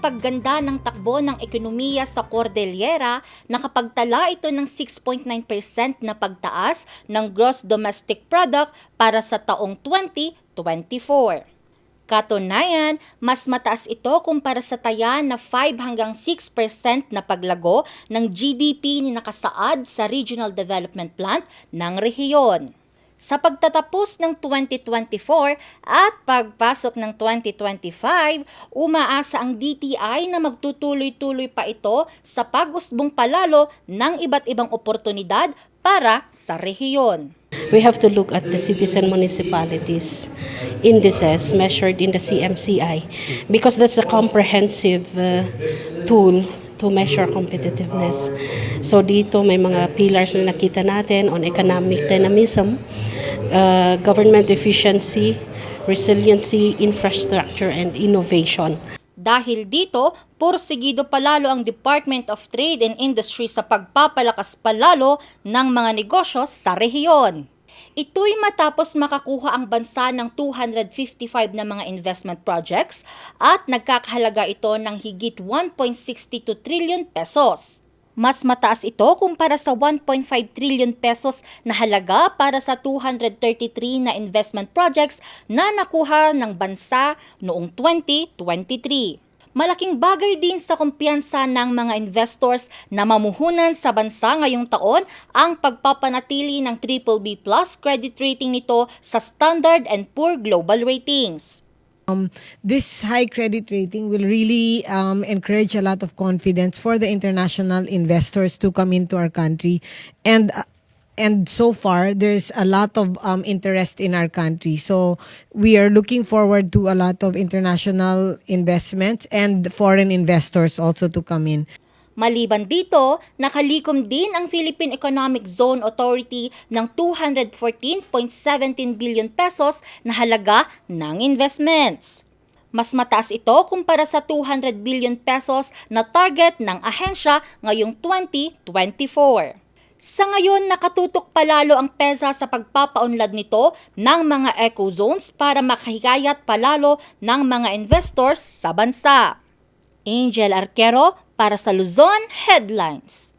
pagganda ng takbo ng ekonomiya sa Cordillera, nakapagtala ito ng 6.9% na pagtaas ng gross domestic product para sa taong 2024. Katunayan, mas mataas ito kumpara sa taya na 5 hanggang 6% na paglago ng GDP ni nakasaad sa Regional Development Plan ng rehiyon. Sa pagtatapos ng 2024 at pagpasok ng 2025, umaasa ang DTI na magtutuloy-tuloy pa ito sa pag-usbong palalo ng iba't ibang oportunidad para sa rehiyon. We have to look at the cities and municipalities indices measured in the CMCI because that's a comprehensive tool to measure competitiveness. So dito may mga pillars na nakita natin on economic dynamism, government efficiency, resiliency, infrastructure, and innovation. Dahil dito, porsigido palalo ang Department of Trade and Industry sa pagpapalakas palalo ng mga negosyo sa rehiyon. Ito'y matapos makakuha ang bansa ng 255 na mga investment projects at nagkakahalaga ito ng higit 1.62 trillion pesos. Mas mataas ito kumpara sa 1.5 trillion pesos na halaga para sa 233 na investment projects na nakuha ng bansa noong 2023. Malaking bagay din sa kumpiyansa ng mga investors na mamuhunan sa bansa ngayong taon ang pagpapanatili ng BBB+ credit rating nito sa Standard & Poor's Global Ratings. This high credit rating will really encourage a lot of confidence for the international investors to come into our country, and so far there's a lot of interest in our country. So we are looking forward to a lot of international investments and foreign investors also to come in. Maliban dito, nakalikom din ang Philippine Economic Zone Authority ng 214.17 billion pesos na halaga ng investments. Mas mataas ito kumpara sa 200 billion pesos na target ng ahensya ngayong 2024. Sa ngayon, nakatutok palalo ang PEZA sa pagpapaunlad nito ng mga eco-zones para makahikayat palalo ng mga investors sa bansa. Angel Arquero para sa Luzon Headlines.